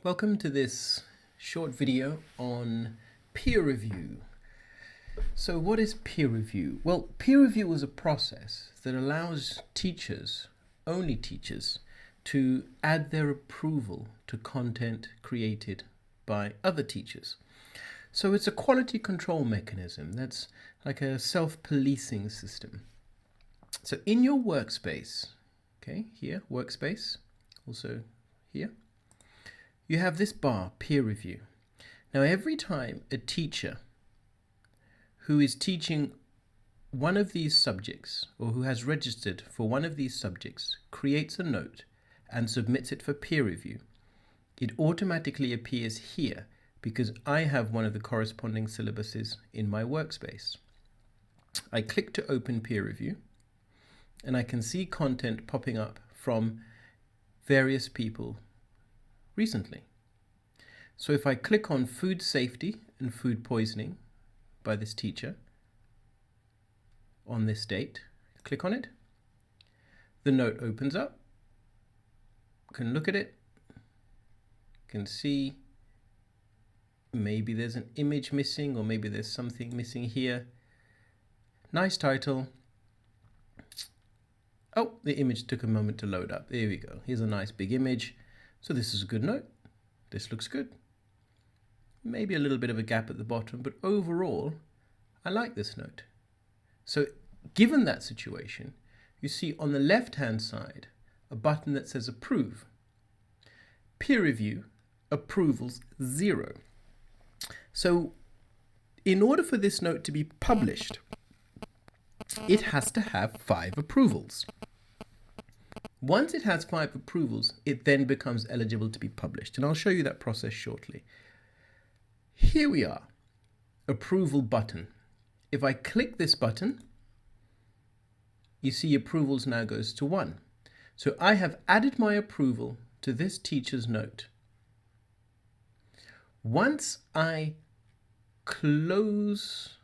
Welcome to this short video on peer review. So what is peer review? Well, peer review is a process that allows teachers, only teachers, to add their approval to content created by other teachers. So it's a quality control mechanism that's like a self-policing system. So in your workspace, okay, here, workspace, also here, you have this bar, peer review. Now, every time a teacher who is teaching one of these subjects or who has registered for one of these subjects creates a note and submits it for peer review, it automatically appears here because I have one of the corresponding syllabuses in my workspace. I click to open peer review and I can see content popping up from various people recently. So if I click on food safety and food poisoning by this teacher on this date, click on it, the note opens up, can look at it, can see maybe there's an image missing or maybe there's something missing here. Nice title. Oh, the image took a moment to load up. There we go. Here's a nice big image. So this is a good note. This looks good. Maybe a little bit of a gap at the bottom, but overall, I like this note. So given that situation, you see on the left-hand side, a button that says approve. Peer review, approvals 0. So in order for this note to be published, it has to have 5 approvals. Once it has 5 approvals, it then becomes eligible to be published. And I'll show you that process shortly. Here we are, approval button. If I click this button, you see approvals now goes to 1. So I have added my approval to this teacher's note. Once I close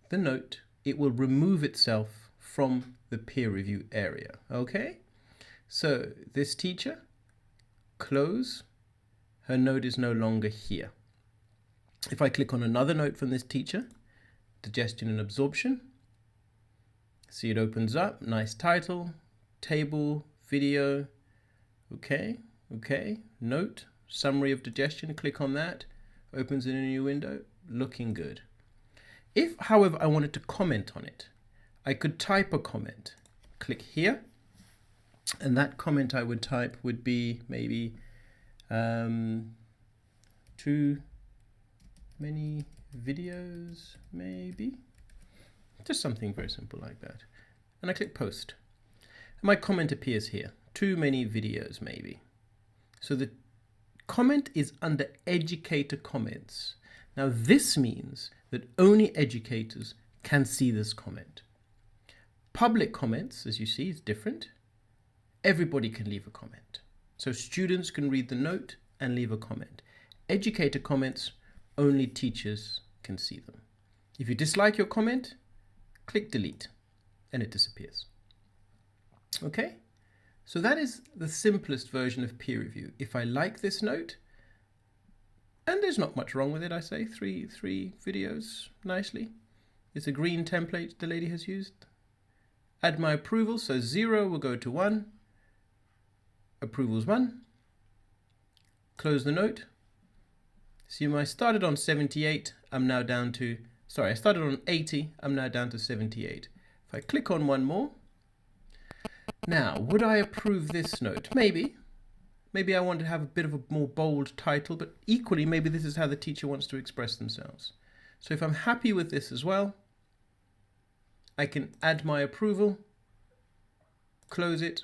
the note, it will remove itself from the peer review area. Okay, so this teacher, close, her note is no longer here. If I click on another note from this teacher, digestion and absorption, see it opens up, nice title, table, video, okay, note, summary of digestion, click on that, opens in a new window, looking good. If, however, I wanted to comment on it, I could type a comment. Click here, and that comment I would type would be maybe too many videos, maybe. Just something very simple like that. And I click post. And my comment appears here. Too many videos, maybe. So the comment is under educator comments. Now this means that only educators can see this comment. Public comments, as you see, is different. Everybody can leave a comment. So students can read the note and leave a comment. Educator comments, only teachers can see them. If you dislike your comment, click delete and it disappears. Okay, so that is the simplest version of peer review. If I like this note, and there's not much wrong with it, I say, three videos nicely. It's a green template the lady has used. Add my approval, so 0 will go to 1. Approvals 1. Close the note. See, I started on 78, I'm now down to, sorry, I started on 80, I'm now down to 78. If I click on one more, now, would I approve this note? Maybe. Maybe I want to have a bit of a more bold title, but equally, maybe this is how the teacher wants to express themselves. So if I'm happy with this as well, I can add my approval, close it,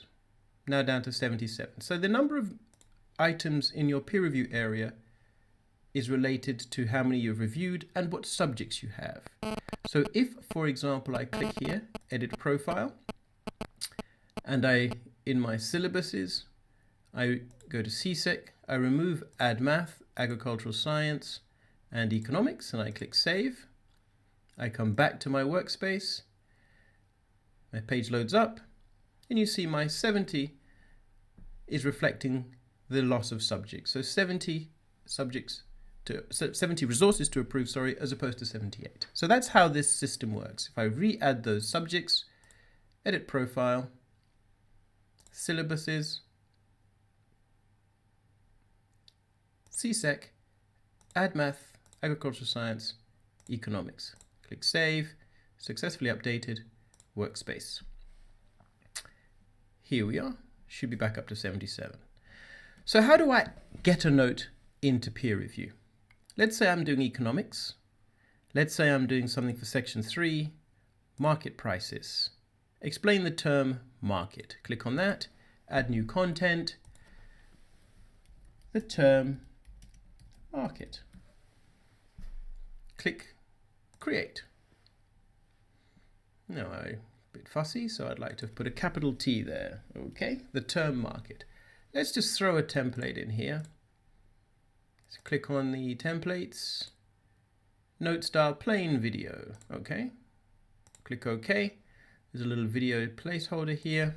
now down to 77. So the number of items in your peer review area is related to how many you've reviewed and what subjects you have. So if, for example, I click here, edit profile, and in my syllabuses, I go to CSEC, I remove add math, agricultural science, and economics, and I click save. I come back to my workspace, my page loads up, and you see my 70 is reflecting the loss of subjects. So 70 resources to approve, sorry, as opposed to 78. So that's how this system works. If I re-add those subjects, edit profile, syllabuses, CSEC, add math, agricultural science, economics. Click save, successfully updated, workspace. Here we are, should be back up to 77. So how do I get a note into peer review? Let's say I'm doing economics. Let's say I'm doing something for section 3, market prices. Explain the term market. Click on that, add new content, the term market. Click create. Now I'm a bit fussy, so I'd like to put a capital T there. Okay, the term market. Let's just throw a template in here. So click on the templates, note style plain video. Okay, click OK. There's a little video placeholder here.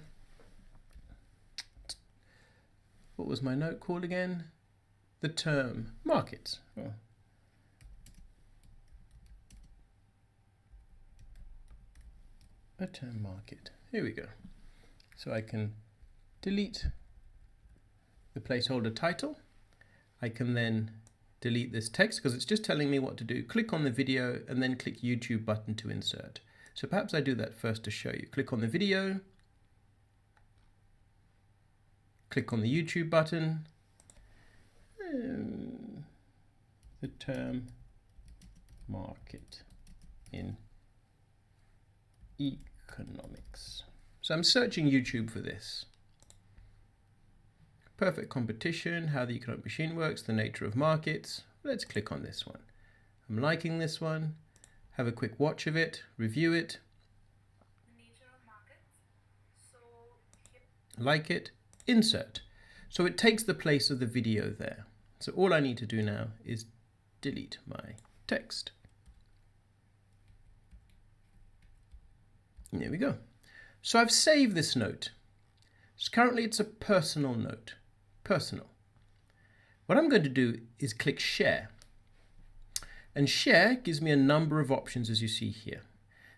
What was my note called again? The term markets. Oh. A term market. Here we go. So I can delete the placeholder title. I can then delete this text because it's just telling me what to do. Click on the video and then click YouTube button to insert. So perhaps I do that first to show you. Click on the video, click on the YouTube button, the term market in economics. So I'm searching YouTube for this. Perfect competition, how the economic machine works, the nature of markets. Let's click on this one. I'm liking this one. Have a quick watch of it, review it. The nature of markets. Like it, insert. So it takes the place of the video there. So all I need to do now is delete my text. And there we go. So I've saved this note. So currently it's a personal note. Personal. What I'm going to do is click share. And share gives me a number of options as you see here.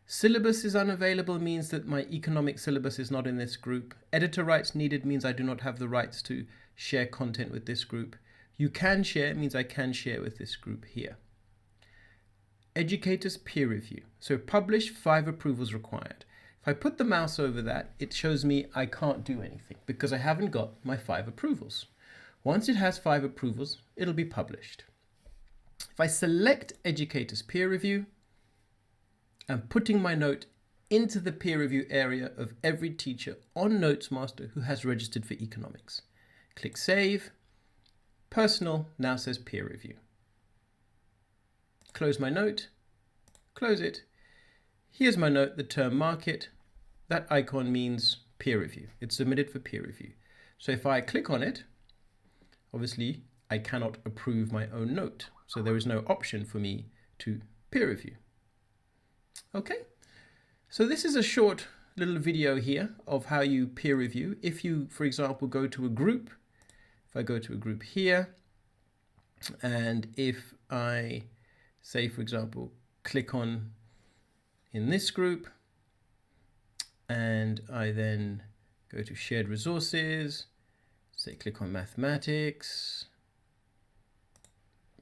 Syllabus is unavailable means that my economic syllabus is not in this group. Editor rights needed means I do not have the rights to share content with this group. You can share means I can share with this group here. Educators peer review. So publish, 5 approvals required. If I put the mouse over that, it shows me I can't do anything because I haven't got my 5 approvals. Once it has 5 approvals, it'll be published. If I select Educators Peer Review, I'm putting my note into the peer review area of every teacher on Notesmaster who has registered for economics. Click Save. Personal now says Peer Review. Close my note. Close it. Here's my note, the term market. That icon means peer review. It's submitted for peer review. So if I click on it, obviously I cannot approve my own note. So there is no option for me to peer review. Okay, so this is a short little video here of how you peer review. If you, for example, go to a group, if I go to a group here, and if I say, for example, click on in this group, and I then go to shared resources, say click on mathematics,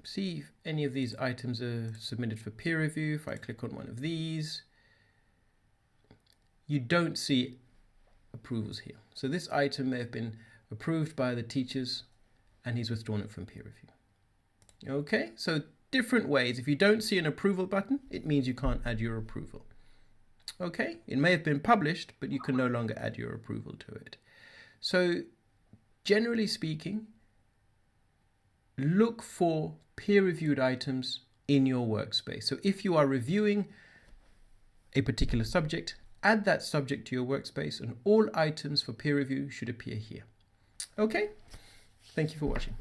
see if any of these items are submitted for peer review. If I click on one of these, you don't see approvals here. So this item may have been approved by the teachers and he's withdrawn it from peer review. Okay, so different ways. If you don't see an approval button, it means you can't add your approval. Okay, it may have been published, but you can no longer add your approval to it. So generally speaking, look for peer-reviewed items in your workspace. So if you are reviewing a particular subject, add that subject to your workspace and all items for peer review should appear here. Okay, thank you for watching.